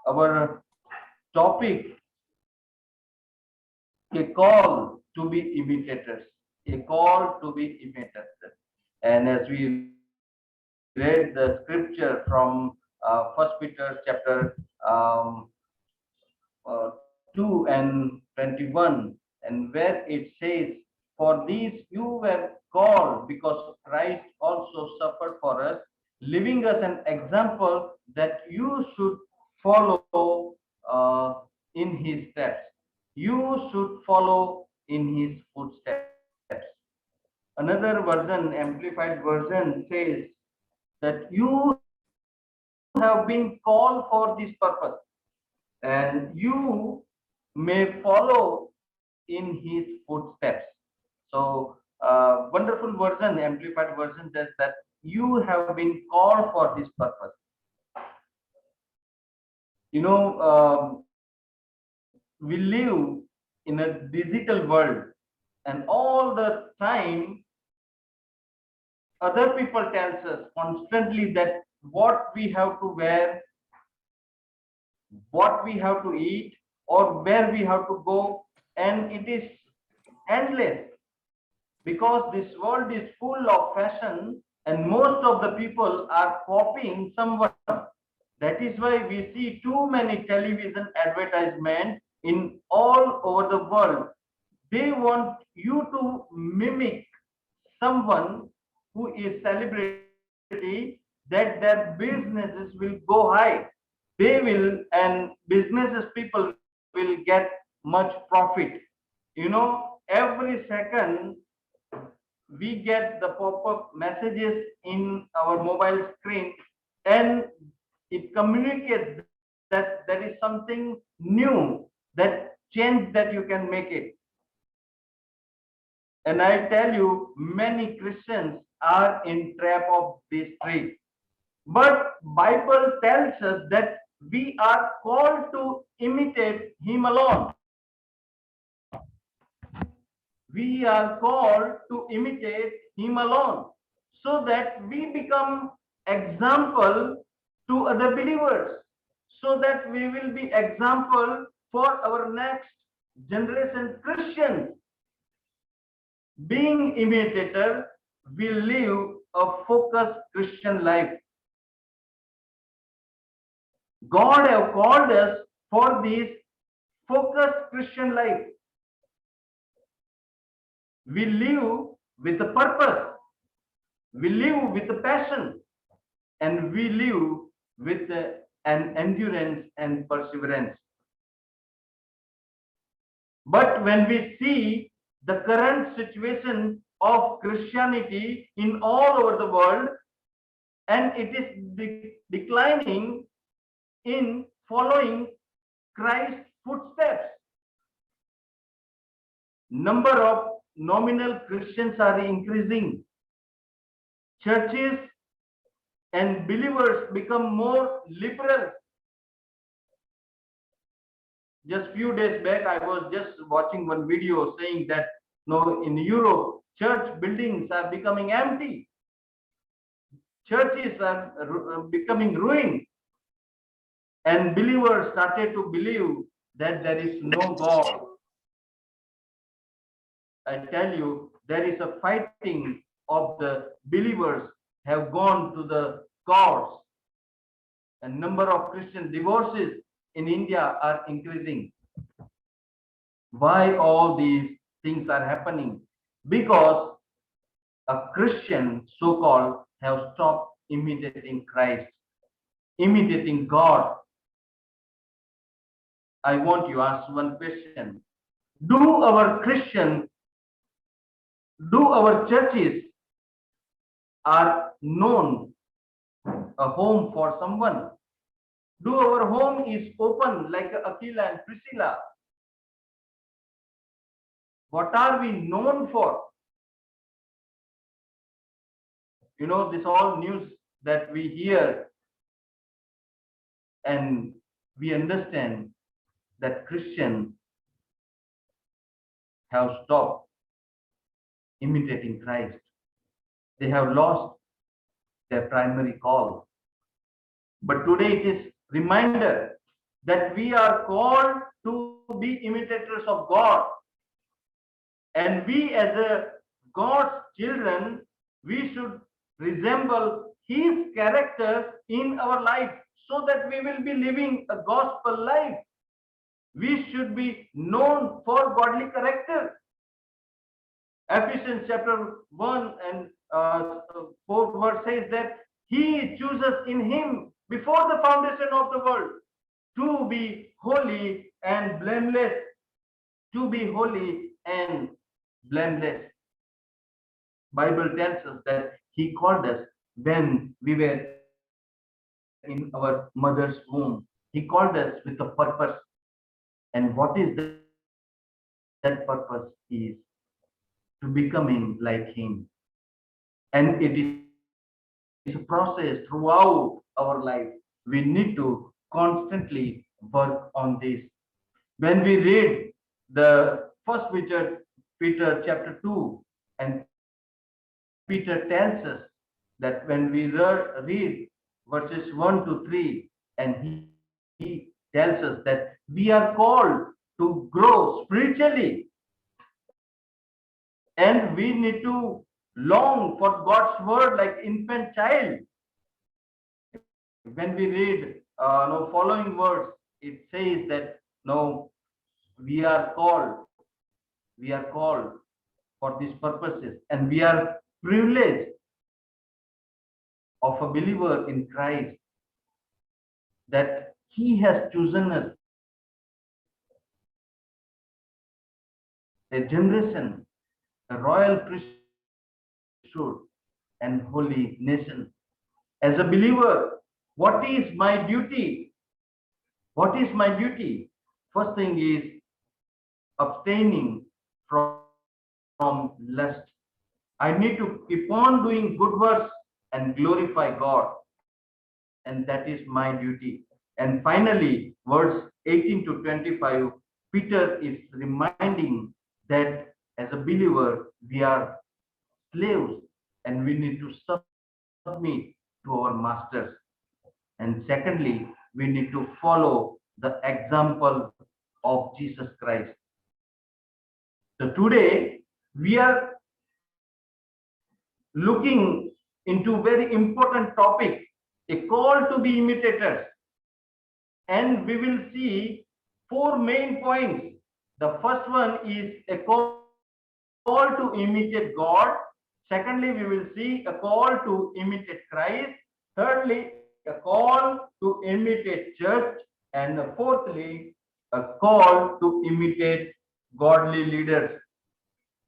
our topic, a call to be imitators, a call to be imitators. And as we read the scripture from First Peter chapter um, 2 and 21, and where it says, "For these you were called, because Christ also suffered for us, leaving us an example that you should follow in his steps. You should follow in his footsteps." Another version, amplified version, says that you have been called for this purpose, and you may follow in his footsteps. So, wonderful version, amplified version says that you have been called for this purpose. We live in a digital world, and all the time, other people tells us constantly that what we have to wear, what we have to eat, or where we have to go, and it is endless, because this world is full of fashion and most of the people are copying someone. That is why we see too many television advertisements in all over the world. They want you to mimic someone who is celebrity, that their businesses will go high. They will, and businesses people will get much profit. Every second we get the pop-up messages in our mobile screen, and it communicates that there is something new, that change that you can make it. And I tell you, many Christians are in trap of this trick. But Bible tells us that we are called to imitate him alone. We are called to imitate him alone, so that we become example to other believers, so that we will be example for our next generation Christians. Being imitator, we live a focused Christian life. God have called us for this focused Christian life. We live with a purpose, we live with a passion, and we live with an endurance and perseverance. But when we see the current situation of Christianity in all over the world, and it is declining in following Christ's footsteps, number of nominal Christians are increasing. Churches and believers become more liberal. Just few days back, I was just watching one video saying that no, in Europe, church buildings are becoming empty. Churches are becoming ruined, and believers started to believe that there is no God. I tell you, there is a fighting of the believers have gone to the courts, and number of Christian divorces in India are increasing. Why all these things are happening? Because a Christian, so-called, have stopped imitating Christ, imitating God. I want you to ask one question. Do our Christian, do our churches are known a home for someone? Do our home is open like Aquila and Priscilla? What are we known for? This all news that we hear, and we understand that Christians have stopped imitating Christ. They have lost their primary call. But today it is reminder that we are called to be imitators of God. And we as a God's children, we should resemble his character in our life so that we will be living a gospel life. We should be known for godly character. Ephesians chapter 1 and 4 verse says that he chooses in him before the foundation of the world to be holy and blameless, to be holy and blameless. Bible tells us that he called us when we were in our mother's womb. He called us with a purpose. And what is that purpose? Is to becoming like him. And it is a process throughout our life. We need to constantly work on this. When we read the first Peter chapter 2, and Peter tells us that when we read verses 1 to 3, and he tells us that we are called to grow spiritually, and we need to long for God's word like infant child. When we read no following words, it says that no, we are called for these purposes, and we are privileged of a believer in Christ, that he has chosen us, a generation, a royal priesthood, and holy nation. As a believer, what is my duty? What is my duty? First thing is abstaining from lust. I need to keep on doing good works and glorify God, and that is my duty. And finally, verse 18 to 25, Peter is reminding that as a believer, we are slaves and we need to submit to our masters. And secondly, we need to follow the example of Jesus Christ. So today, we are looking into very important topic, a call to be imitators. And we will see four main points. The first one is a call to imitate God. Secondly, we will see a call to imitate Christ. Thirdly, a call to imitate church. And fourthly, a call to imitate godly leaders.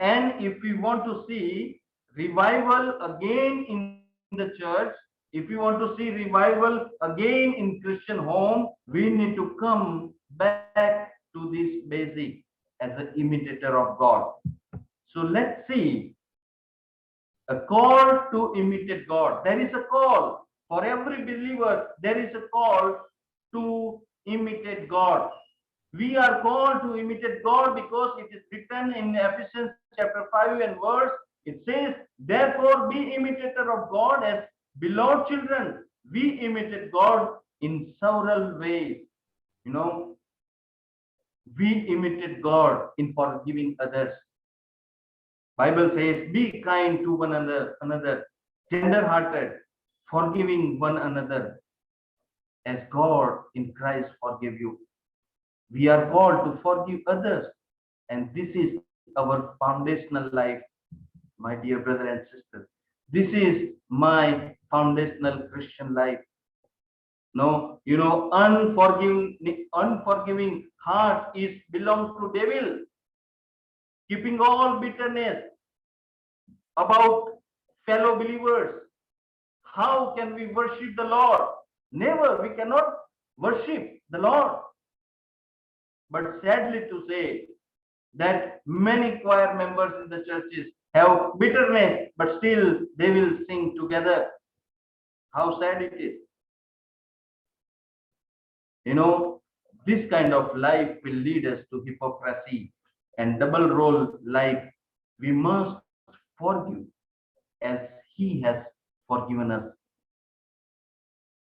And if we want to see revival again in the church, if we want to see revival again in Christian home, we need to come back to this basic as an imitator of God. So let's see a call to imitate God. There is a call for every believer. There is a call to imitate God. We are called to imitate God because it is written in Ephesians chapter 5 and verse. It says, therefore be imitator of God as beloved children. We imitate God in several ways. You know, we imitate God in forgiving others. Bible says, be kind to one another, tender-hearted, forgiving one another, as God in Christ forgive you. We are called to forgive others, and this is our foundational life, my dear brother and sister. This is my foundational Christian life. No, unforgiving heart is belongs to devil, keeping all bitterness about fellow believers. How can we worship the Lord? Never, we cannot worship the Lord. But sadly to say that many choir members in the churches have bitterness, but still they will sing together. How sad it is. You know, this kind of life will lead us to hypocrisy and double role life. We must forgive as he has forgiven us.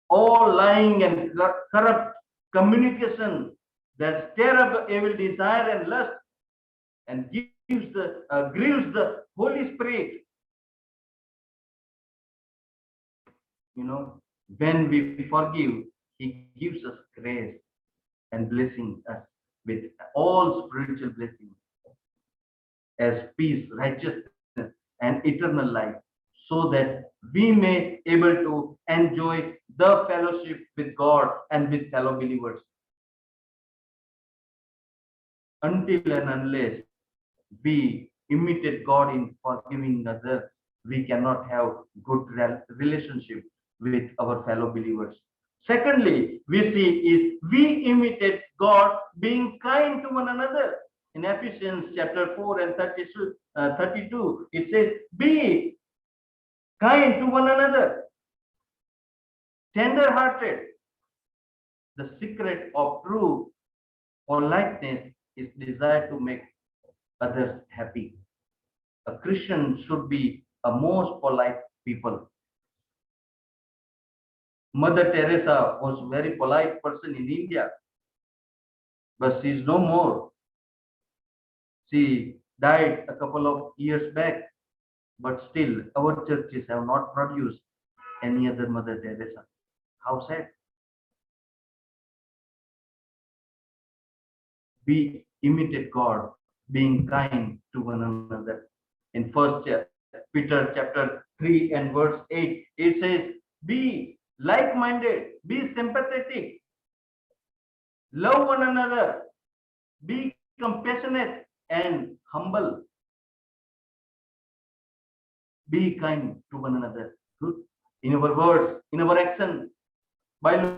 All lying and corrupt communication that stir up evil desire and lust and grieves the Holy Spirit. You know, when we forgive, He gives us grace and blessing us with all spiritual blessings as peace, righteousness, and eternal life, so that we may able to enjoy the fellowship with God and with fellow believers. Until and unless we imitate God in forgiving others, we cannot have good relationship with our fellow believers. Secondly, we see is we imitate God being kind to one another. In Ephesians chapter 4 and 32, it says, be kind to one another, tender hearted. The secret of true politeness is desire to make others happy. A Christian should be a most polite people. Mother Teresa was a very polite person in India, but she is no more. She died a couple of years back, but still our churches have not produced any other Mother Teresa. How sad. We imitate God being kind to one another. In First Peter chapter 3 and verse 8, it says, be like-minded, be sympathetic, love one another, be compassionate and humble, be kind to one another. Good. In our words, in our action, by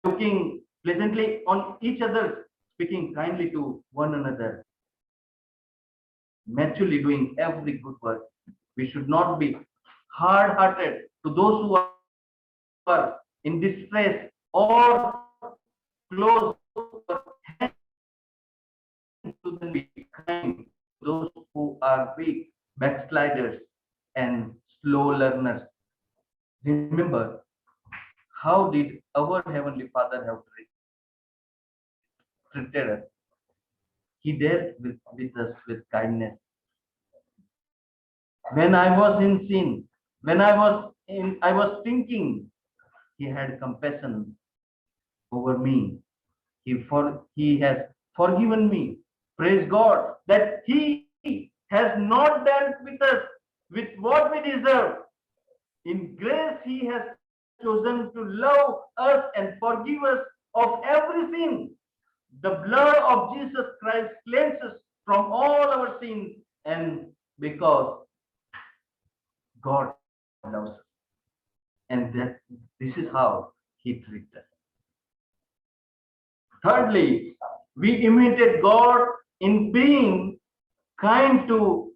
looking pleasantly on each other, speaking kindly to one another, maturely doing every good work. We should not be hard-hearted to those who are in distress or close to them, be kind to those who are weak, backsliders, and slow learners. Remember, how did our Heavenly Father have treated us? He dealt with us with kindness. When I was in sin, when I was thinking, He had compassion over me. He has forgiven me. Praise God that He has not dealt with us with what we deserve. In grace, He has chosen to love us and forgive us of every sin. The blood of Jesus Christ cleanses from all our sins, and because God loves us, and that this is how He treats us. Thirdly, we imitate God in being kind to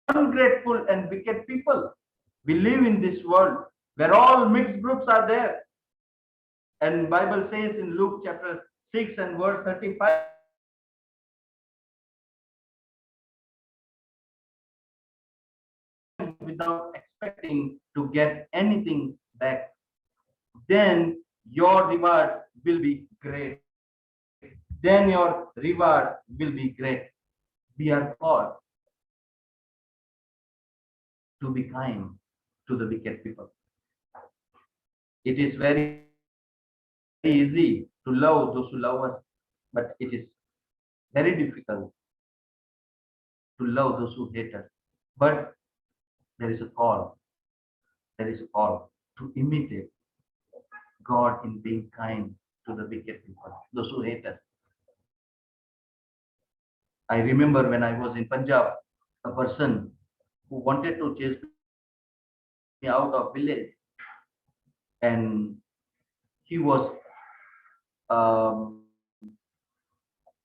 ungrateful and wicked people. We live in this world where all mixed groups are there. And Bible says in Luke chapter 6 and verse 35, without expecting to get anything back, then your reward will be great. Then your reward will be great. We are called to be kind to the wicked people. It is very easy to love those who love us, but it is very difficult to love those who hate us. But there is a call. There is a call to imitate God in being kind to the wicked people, those who hate us. I remember when I was in Punjab, a person who wanted to chase me out of village, and he was um,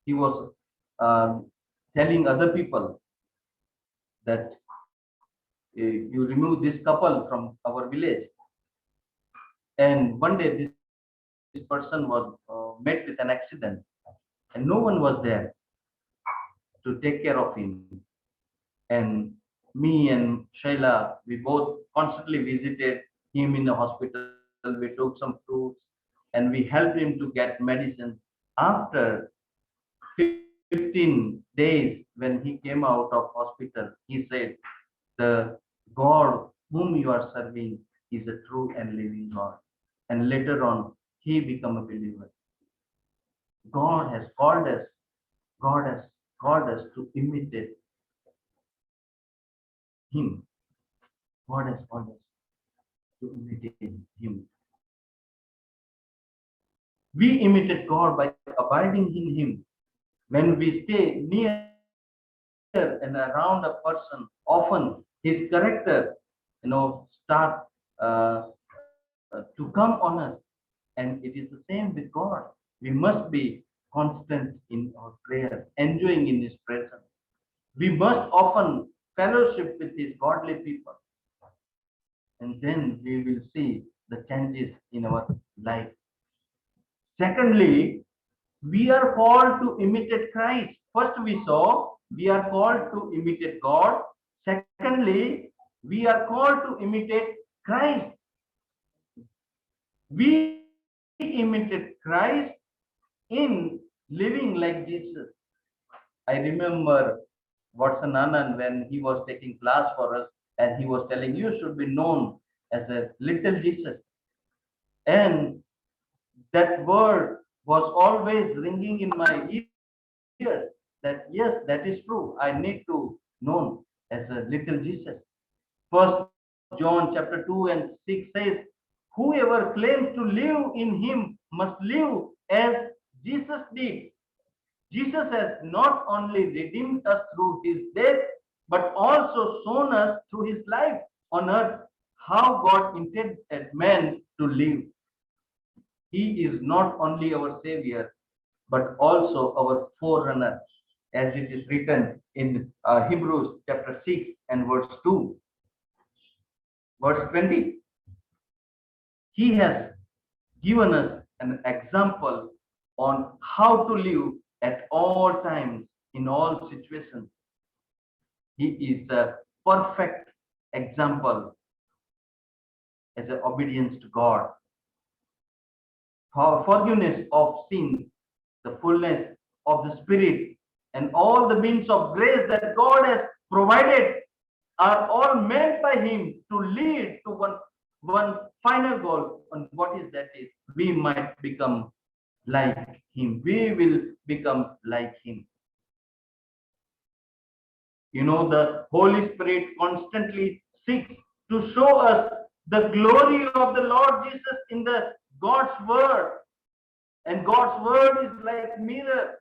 he was telling other people that you remove this couple from our village. And one day this person was met with an accident, and no one was there to take care of him. And me and Shaila, we both constantly visited him in the hospital. We took some fruits and we helped him to get medicine. After 15 days, when he came out of hospital, he said, the God whom you are serving is a true and living God. And later on, he became a believer. God has called us. God has called us to imitate him. God has called us to imitate him. We imitate God by abiding in him. When we stay near and around a person, often his character, start to come on us. And it is the same with God. We must be constant in our prayer, enjoying in his presence. We must often fellowship with his godly people. And then we will see the changes in our life. Secondly, we are called to imitate Christ. First, we saw we are called to imitate God. Secondly, we are called to imitate Christ. We imitate Christ in living like Jesus. I remember Watson Anand when he was taking class for us, and he was telling you should be known as a little Jesus. And that word was always ringing in my ears that yes, that is true. I need to known as a little Jesus. First John chapter 2 and 6 says, whoever claims to live in him must live as Jesus did. Jesus has not only redeemed us through his death, but also shown us through his life on earth how God intended man to live. He is not only our Savior, but also our forerunner, as it is written in Hebrews chapter 6 and verse 2. Verse 20. He has given us an example on how to live at all times, in all situations. He is a perfect example as an obedience to God. For forgiveness of sins, the fullness of the Spirit, and all the means of grace that God has provided are all meant by him to lead to one final goal. And what is that is we might become like him. We will become like him. The Holy Spirit constantly seeks to show us the glory of the Lord Jesus in the God's word. And God's word is like mirror.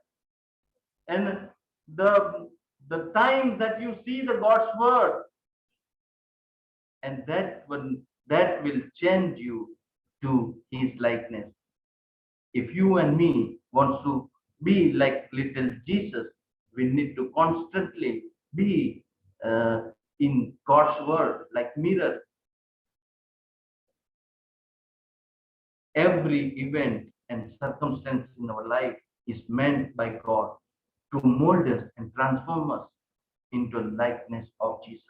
And the time that you see the God's word, and that will change you to his likeness. If you and me want to be like little Jesus, we need to constantly be in God's word like mirror. Every event and circumstance in our life is meant by God to mold us and transform us into the likeness of Jesus.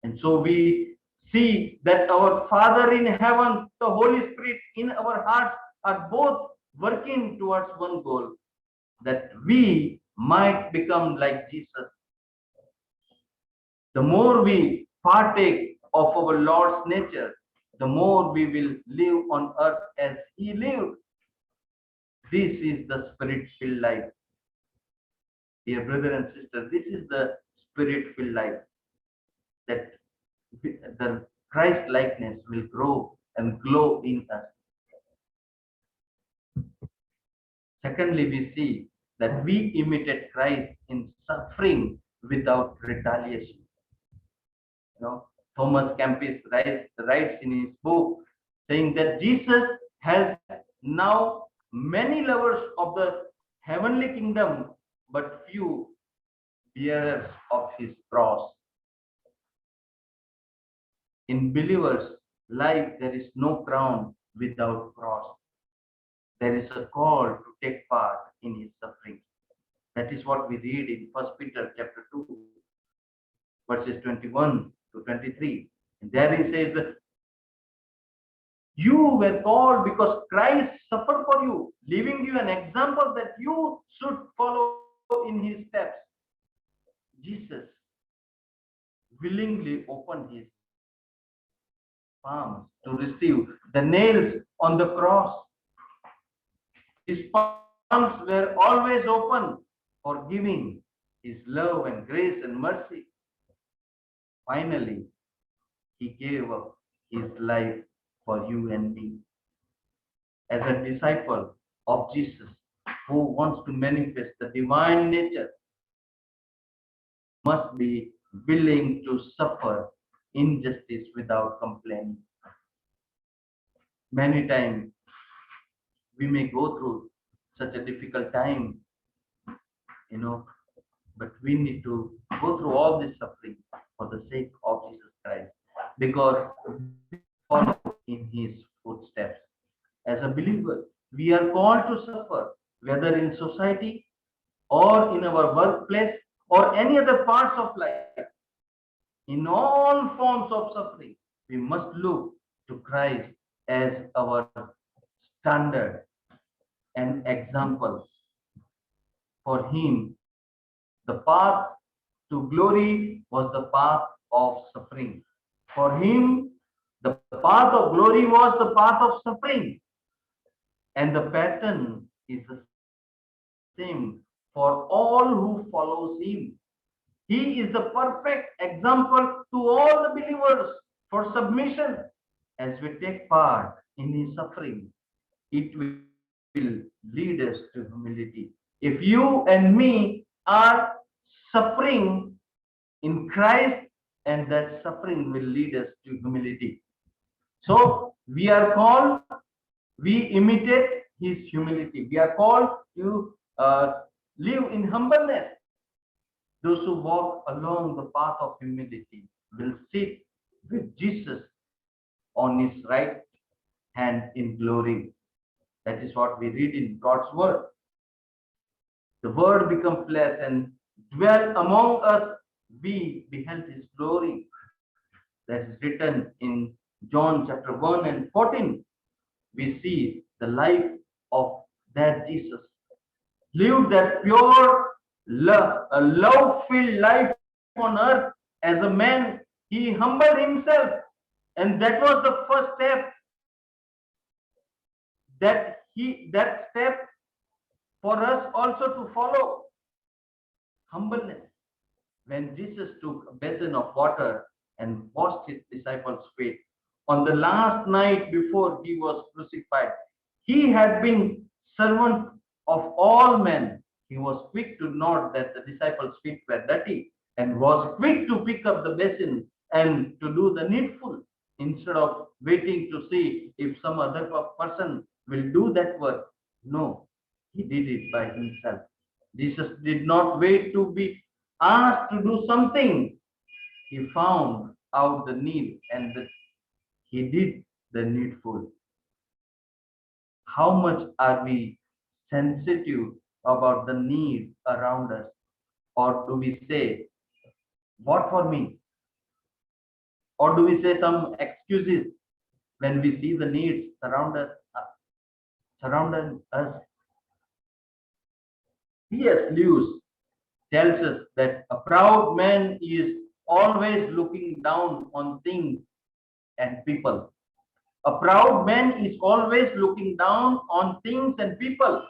And so we see that our Father in heaven, the Holy Spirit in our hearts are both working towards one goal, that we might become like Jesus. The more we partake of our Lord's nature, the more we will live on earth as he lived. This is the spirit-filled life. Dear brother and sister, this is the spirit-filled life, that the Christ likeness will grow and glow in us. Secondly, we see that we imitate Christ in suffering without retaliation. Thomas Kempis writes in his book saying that Jesus has now many lovers of the heavenly kingdom, but few bearers of his cross. In believers' life, there is no crown without cross. There is a call to take part in his suffering. That is what we read in 1 Peter chapter 2, verses 21 to 23. And there he says that You were called because Christ suffered for you, leaving you an example that you should follow in his steps. Jesus willingly opened his palms to receive the nails on the cross. His palms were always open for giving his love and grace and mercy. Finally, he gave up his life for you and me. As a disciple of Jesus who wants to manifest the divine nature, must be willing to suffer injustice without complaining. Many times we may go through such a difficult time, you know, but we need to go through all this suffering for the sake of Jesus Christ because we follow in his footsteps. As a believer, we are called to suffer, whether in society or in our workplace or any other parts of life. In all forms of suffering, we must look to Christ as our standard and example. For him, the path to glory was the path of suffering. For him, the path of glory was the path of suffering. And the pattern is the same for all who follows him. He is the perfect example to all the believers for submission. As we take part in his suffering, it will lead us to humility. If you and me are suffering in Christ, and that suffering will lead us to humility. So we are called, we imitate his humility. We are called to live in humbleness. Those who walk along the path of humility will sit with Jesus on his right hand in glory. That is what we read in God's word. The word became flesh and dwelt among us. We beheld his glory. That is written in John chapter 1 and 14. We see the life of that Jesus. Lived that pure love-filled life on earth as a man. He humbled himself, and that was the first step that step for us also to follow. Humbleness. When Jesus took a basin of water and washed his disciples' feet on the last night before he was crucified, he had been servant of all men. He was quick to note that the disciples' feet were dirty and was quick to pick up the basin and to do the needful instead of waiting to see if some other person will do that work. No, he did it by himself. Jesus did not wait to be asked to do something. He found out the need and he did the needful. How much are we sensitive about the need around us? Or do we say, what for me? Or do we say some excuses when we see the needs surrounding us? C.S. Lewis tells us that a proud man is always looking down on things and people. A proud man is always looking down on things and people.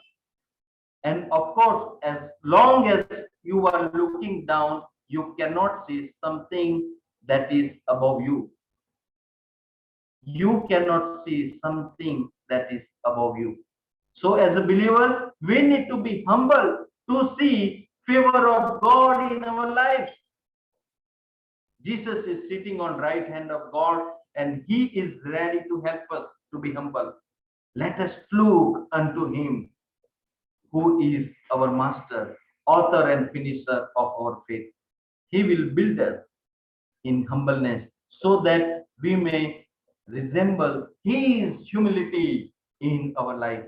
And of course, as long as you are looking down, you cannot see something that is above you. You cannot see something that is above you. So as a believer, we need to be humble to see favor of God in our lives. Jesus is sitting on right hand of God and he is ready to help us to be humble. Let us look unto him who is our master, author and finisher of our faith. He will build us in humbleness so that we may resemble his humility in our life,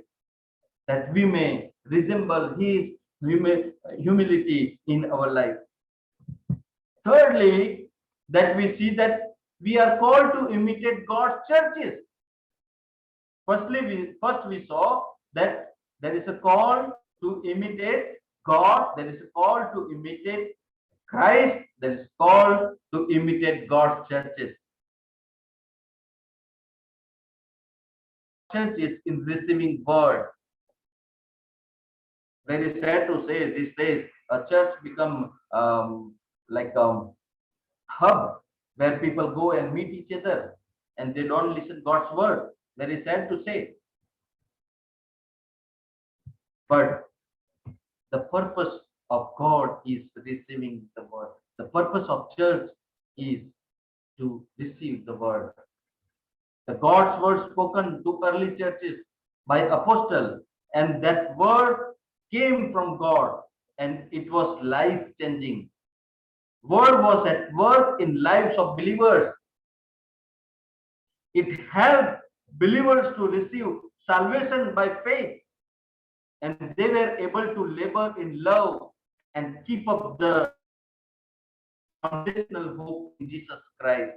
that we may resemble his humility in our life. Thirdly, that we see that we are called to imitate God's churches. First we saw that there is a call to imitate God, there is a call to imitate Christ, there is a call to imitate God's churches. Church is in receiving word. Very sad to say these days a church become like a hub where people go and meet each other and they don't listen God's word. Very sad to say. But the purpose of God is receiving the word. The purpose of church is to receive the word. The God's word spoken to early churches by apostle, and that word came from God, and it was life changing. Word was at work in lives of believers. It helped believers to receive salvation by faith, and they were able to labor in love and keep up the foundational hope in Jesus Christ.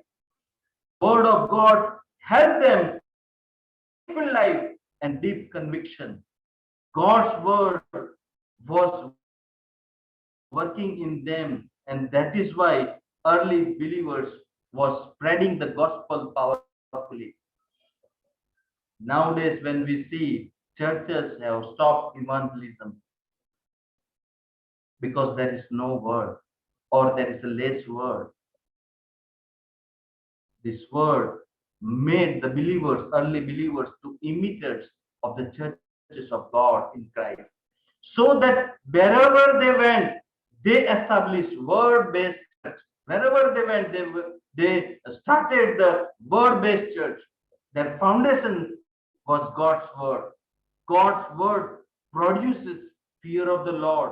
Word of God helped them in life and deep conviction. God's word was working in them, and that is why early believers was spreading the gospel powerfully. Nowadays, when we see churches have stopped evangelism because there is no word or there is a less word. This word made the believers, early believers, to imitators of the churches of God in Christ. So that wherever they went, they established word-based church. Wherever they went, they started the word-based church. Their foundation was God's word. God's word produces fear of the Lord,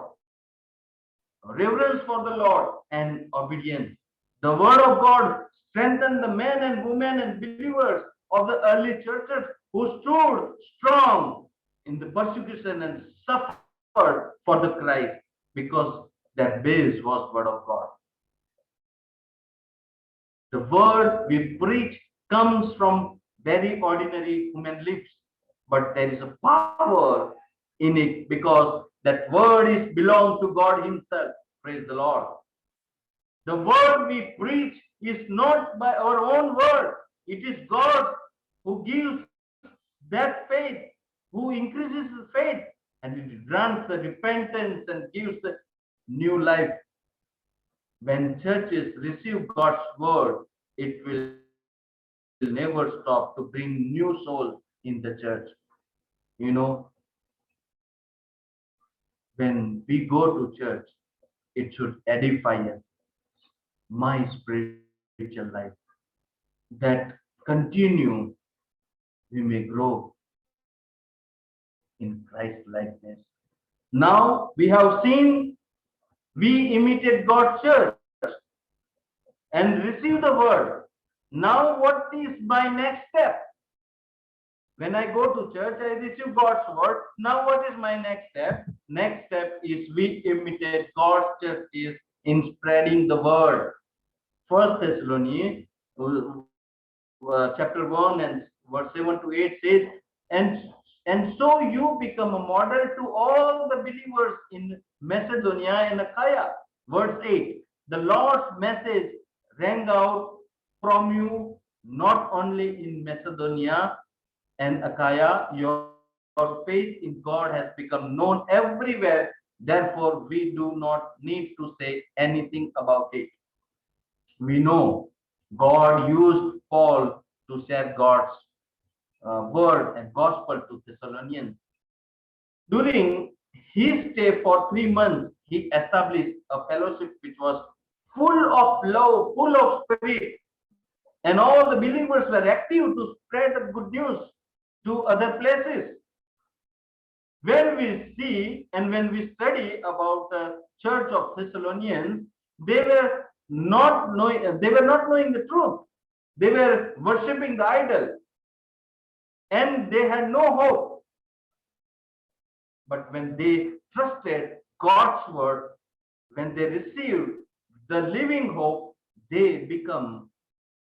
reverence for the Lord, and obedience. The word of God strengthened the men and women and believers of the early churches who stood strong in the persecution and suffered for the Christ because their base was word of God. The word we preach comes from very ordinary human lips, but there is a power in it because that word is belong to God himself. Praise the Lord. The word we preach is not by our own word. It is God who gives that faith, who increases the faith, and it grants the repentance and gives the new life. When churches receive God's word, it will never stop to bring new souls in the church. You know, when we go to church, it should edify us, my spiritual life, that continue we may grow in Christ likeness. Now we have seen we imitate God's church and receive the word. Now what is my next step? When I go to church, I receive God's word. Now what is my next step? Next step is we imitate God's church is in spreading the word. First Thessalonians chapter 1 and verse 7 to 8 says, and so you become a model to all the believers in Macedonia and Achaia. Verse 8, the Lord's message rang out from you not only in Macedonia and Achaia, your faith in God has become known everywhere. Therefore, we do not need to say anything about it. We know God used Paul to share God's word and gospel to Thessalonians. During his stay for 3 months, he established a fellowship which was full of love, full of spirit, and all the believers were active to spread the good news to other places. When we see and when we study about the church of Thessalonians, they were not knowing the truth. They were worshipping the idol, and they had no hope. But when they trusted God's word, when they received the living hope, they become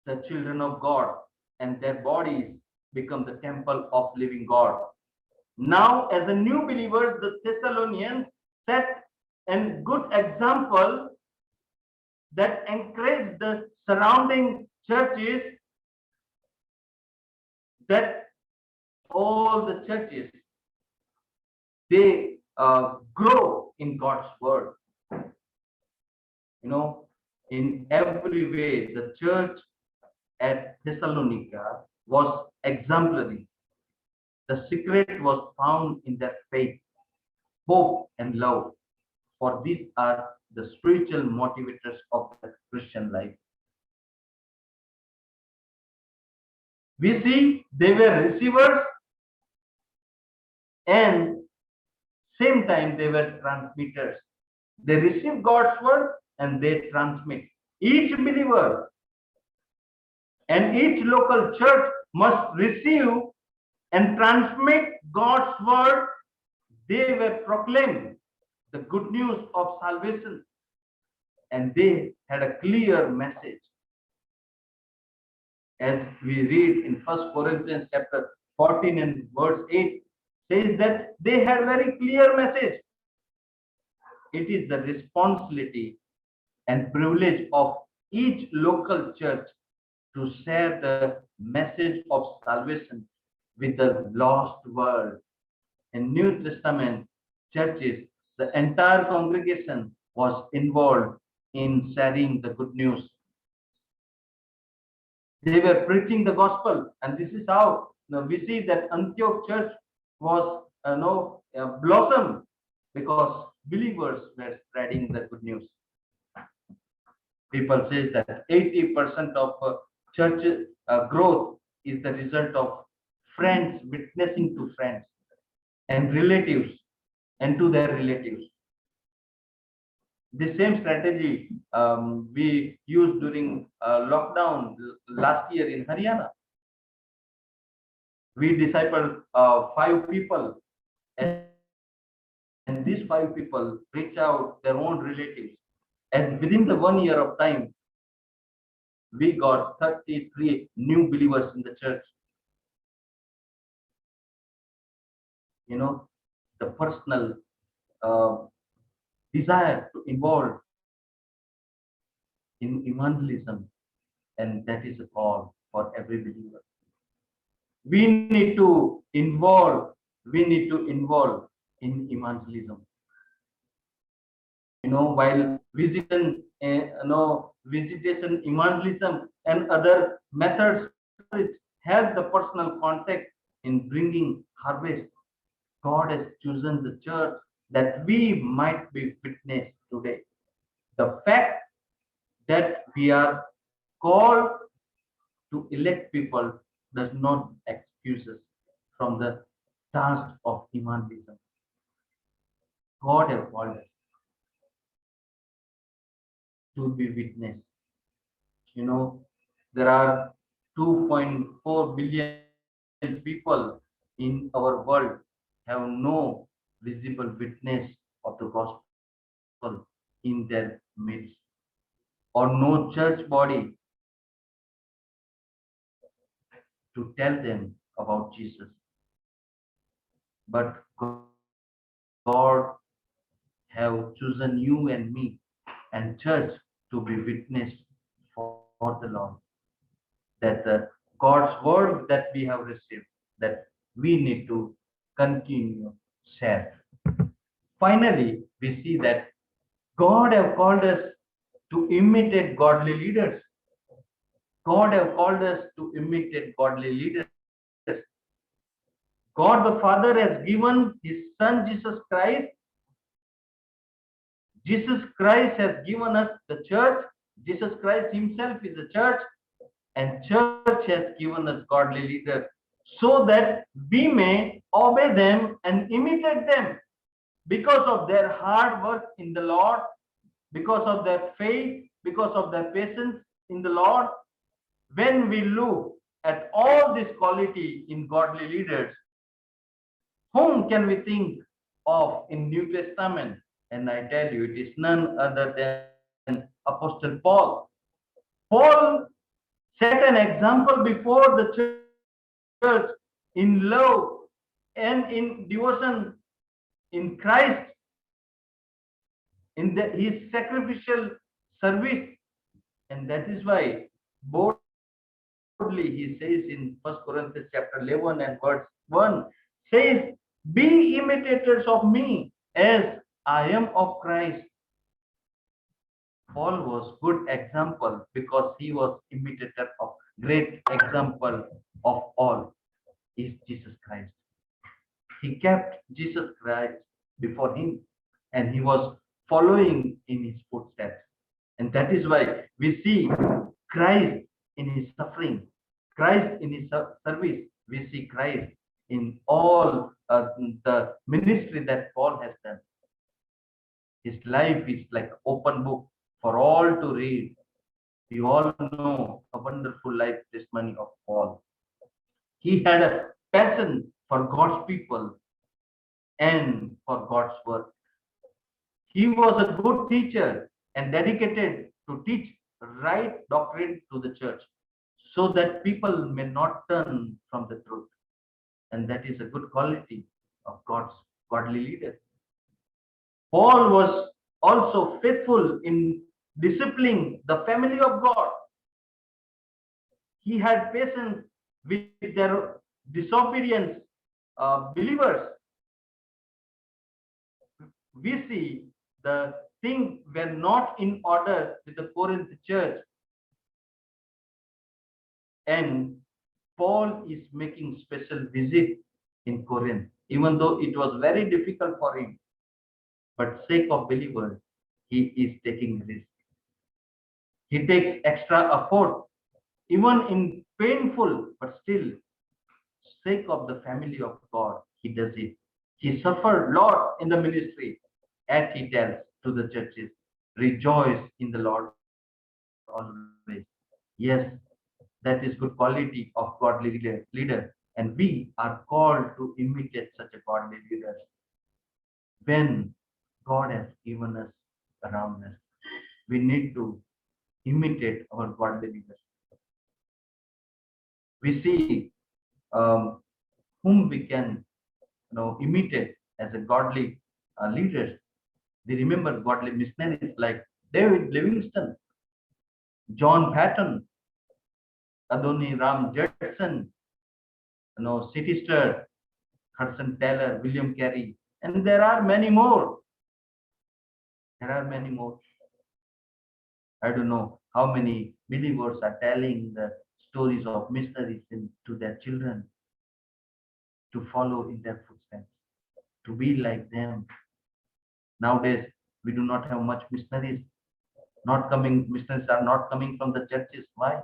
the children of God, and their bodies become the temple of living God. Now, as a new believers, the Thessalonians set a good example that encouraged the surrounding churches, that all the churches, they grow in God's word. In every way, the church at Thessalonica was exemplary. The secret was found in their faith, hope, and love. For these are the spiritual motivators of the Christian life. We see they were receivers and same time they were transmitters. They receive God's word and they transmit. Each believer and each local church must receive and transmit God's word. They were proclaimed the good news of salvation and they had a clear message. As we read in 1 Corinthians chapter 14 and verse 8, says that they had very clear message. It is the responsibility and privilege of each local church to share the message of salvation with the lost world. In New Testament churches, the entire congregation was involved in sharing the good news. They were preaching the gospel, and this is how we see that Antioch church was blossomed because believers were spreading the good news. People say that 80% of church growth is the result of friends witnessing to friends and relatives and to their relatives. The same strategy we used during lockdown last year in Haryana. We discipled 5 people, and these 5 people reach out their own relatives. And within the 1 year of time, we got 33 new believers in the church. The personal desire to involve in evangelism, and that is a call for every believer. We need to involve in evangelism. While visitation evangelism and other methods help the personal contact in bringing harvest. God has chosen the church that we might be witness today. The fact that we are called to elect people does not excuse us from the task of evangelism. God has called us to be witness. There are 2.4 billion people in our world have no visible witness of the gospel in their midst, or no church body to tell them about Jesus. But God have chosen you and me and church to be witness for the Lord. That the God's word that we have received, that we need to continue share. Finally, we see that God have called us to imitate godly leaders. God have called us to imitate godly leaders. God the Father has given his Son Jesus Christ. Jesus Christ has given us the church. Jesus Christ himself is the church, and church has given us godly leaders so that we may obey them and imitate them because of their hard work in the Lord, because of their faith, because of their patience in the Lord. When we look at all this quality in godly leaders, whom can we think of in New Testament? And I tell you, it is none other than Apostle Paul. Paul set an example before the church in love and in devotion in Christ, in his sacrificial service. And that is why boldly he says in 1 Corinthians chapter 11 and verse 1 says, be imitators of me as I am of Christ. Paul was good example because he was imitator of great example of all is Jesus Christ. He kept Jesus Christ before him and he was following in his footsteps. And that is why we see Christ in his suffering, Christ in his service. We see Christ in all the ministry that Paul has done. His life is like open book for all to read. We all know a wonderful life testimony of Paul. He had a passion for God's people and for God's work. He was a good teacher and dedicated to teach right doctrine to the church so that people may not turn from the truth. And that is a good quality of God's godly leader. Paul was also faithful in disciplining the family of God. He had patience with their disobedience believers. We see the things were not in order with the Corinth church, and Paul is making special visit in Corinth, even though it was very difficult for him. But sake of believers, he is taking risk. He takes extra effort, even in painful, but still, sake of the family of God, he does it. He suffered a lot in the ministry, as he tells to the churches, rejoice in the Lord always. Yes, that is good quality of godly leader. And we are called to imitate such a godly leader when God has given us around us. We need to imitate our godly leaders. We see whom we can imitate as a godly leaders. We remember godly missionaries like David Livingstone, John Patton, Adoni Ram Judson, City Stir, Hudson Taylor, William Carey, and there are many more. There are many more. I don't know how many believers are telling the stories of missionaries to their children to follow in their footsteps, to be like them. Nowadays, we do not have much missionaries. Missionaries are not coming from the churches. Why?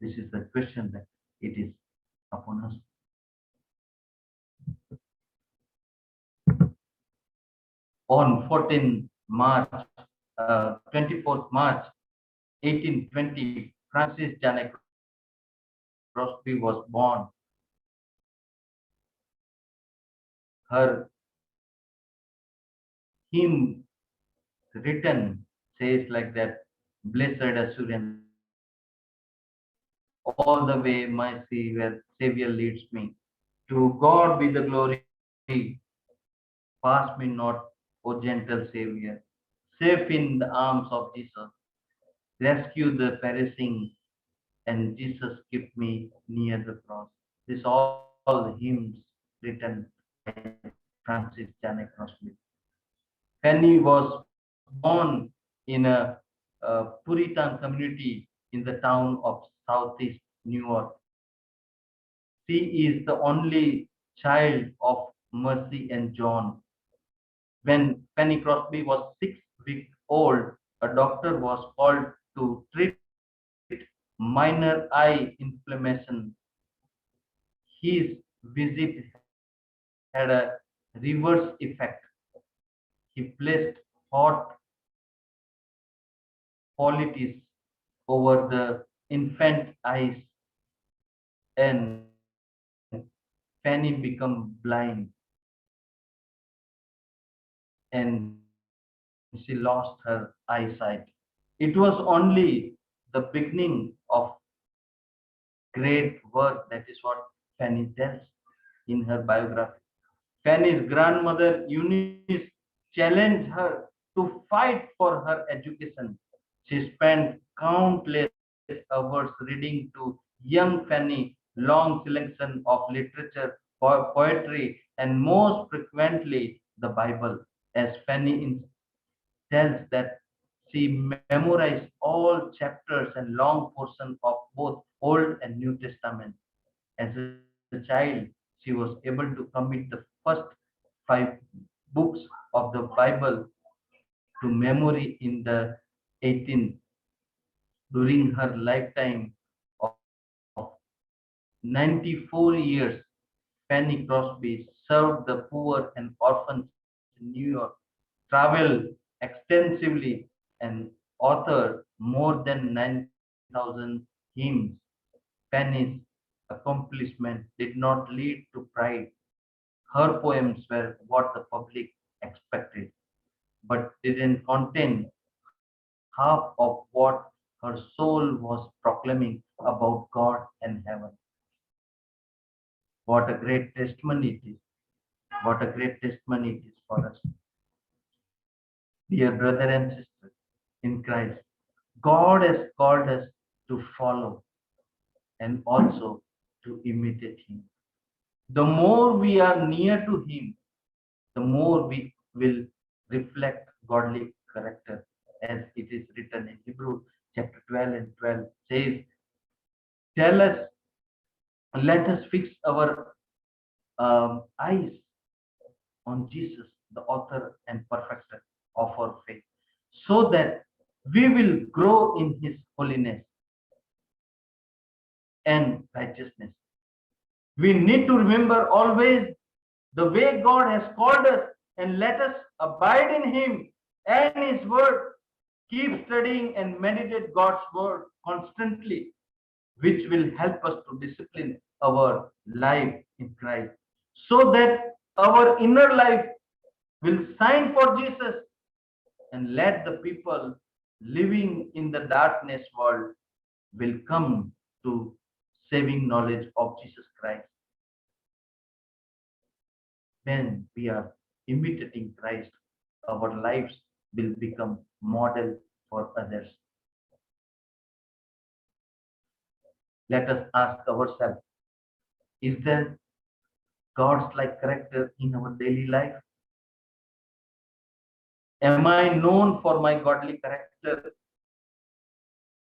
This is the question that it is upon us. On 24th March 1820, Francis Janet Crosby was born. Her hymn written says like that, blessed assurance, all the way my Savior leads me. To God be the glory. Pass me not, O gentle Savior. Safe in the arms of Jesus. Rescue the perishing, and Jesus keep me near the cross. This all hymns written by Francis Janet Crosby. Fanny was born in a Puritan community in the town of Southeast New York. She is the only child of Mercy and John. When Fanny Crosby was 6 weeks old, a doctor was called to treat minor eye inflammation. His visit had a reverse effect. He placed hot poultice over the infant eyes and Fanny became blind and she lost her eyesight. It was only the beginning of great work. That is what Fanny tells in her biography. Fanny's grandmother Eunice challenged her to fight for her education. She spent countless hours reading to young Fanny long selection of literature, poetry, and most frequently the Bible. As Fanny tells that she memorized all chapters and long portions of both Old and New Testament. As a child, she was able to commit the first 5 books of the Bible to memory in the 18 during her lifetime of 94 years. Fanny Crosby served the poor and orphans in New York, traveled extensively, and authored more than 9,000 hymns. Fanny's accomplishment did not lead to pride. Her poems were what the public expected, but didn't contain half of what her soul was proclaiming about God and heaven. What a great testimony it is. What a great testimony it is for us. Dear brother and sister in Christ, God has called us to follow and also to imitate Him. The more we are near to Him, the more we will reflect godly character, as it is written in Hebrew chapter 12 and 12 says, tell us, let us fix our eyes on Jesus, the author and perfecter of our faith, so that we will grow in His holiness and righteousness. We need to remember always the way God has called us, and let us abide in Him and His word. Keep studying and meditate God's word constantly, which will help us to discipline our life in Christ, so that our inner life will shine for Jesus, and let the people living in the darkness world will come to saving knowledge of Jesus Christ. When we are imitating Christ, our lives will become model for others. Let us ask ourselves, is there God's like character in our daily life? Am I known for my godly character?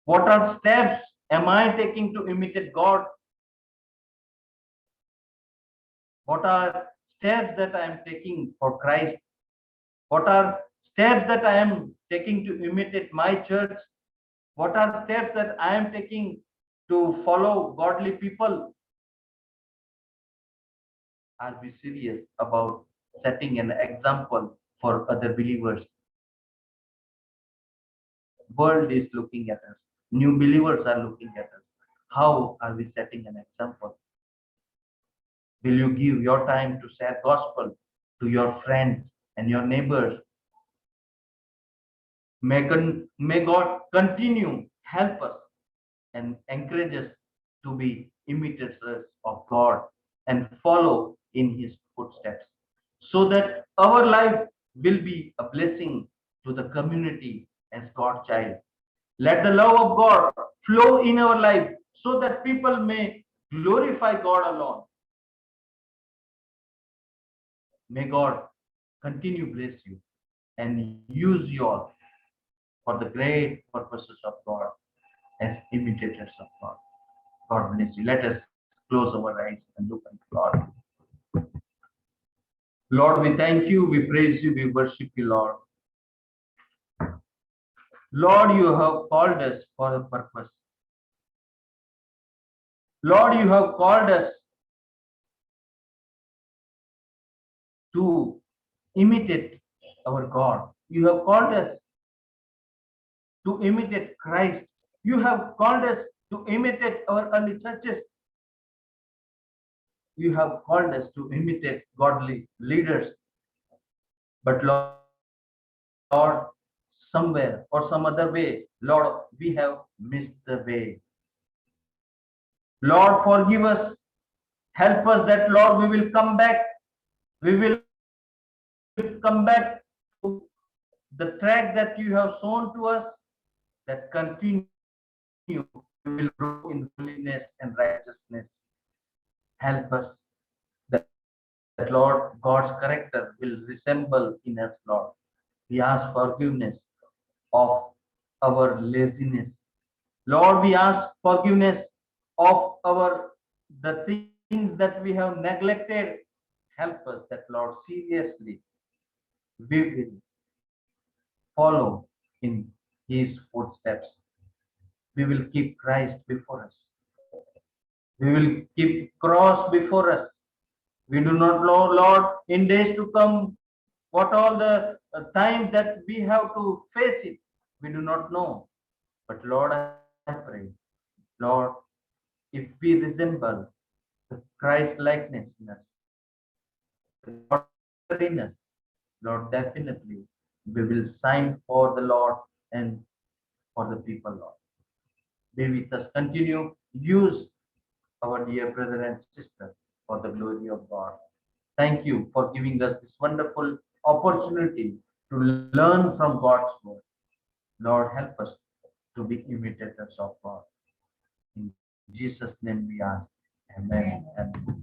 What are steps am I taking to imitate God? What are steps that I am taking for Christ? What are steps that I am taking to imitate my church? What are steps that I am taking to follow godly people? I'll be serious about setting an example for other believers. World is looking at us. New believers are looking at us. How are we setting an example? Will you give your time to share gospel to your friends and your neighbors? May God continue help us and encourage us to be imitators of God and follow in His footsteps, so that our life will be a blessing to the community as God's child. Let the love of God flow in our life, so that people may glorify God alone. May God continue bless you and use you all for the great purposes of God as imitators of God. God bless you. Let us close our eyes and look unto God. Lord, we thank you, we praise you, we worship you, Lord. Lord, you have called us for a purpose. Lord, you have called us to imitate our God. You have called us to imitate Christ. You have called us to imitate our early churches. You have called us to imitate godly leaders. But Lord, somewhere or some other way, Lord, we have missed the way. Lord, forgive us. Help us that, Lord, we will come back. We will come back to the track that you have shown to us, that continue. We will grow in holiness and righteousness. Help us that, Lord, God's character will resemble in us, Lord. We ask forgiveness of our laziness. Lord, we ask forgiveness of the things that we have neglected. Help us that, Lord, seriously we will follow in His footsteps. We will keep Christ before us. We will keep cross before us. We do not know, Lord, in days to come, what all the times that we have to face it. We do not know. But Lord, I pray, Lord, if we resemble the Christ likeness in us, the God's character in us, Lord, definitely we will sign for the Lord and for the people, Lord. Be with us. Continue. Use our dear brother and sister for the glory of God. Thank you for giving us this wonderful opportunity to learn from God's word. Lord, help us to be imitators of God. In Jesus' name we ask. Amen. Amen.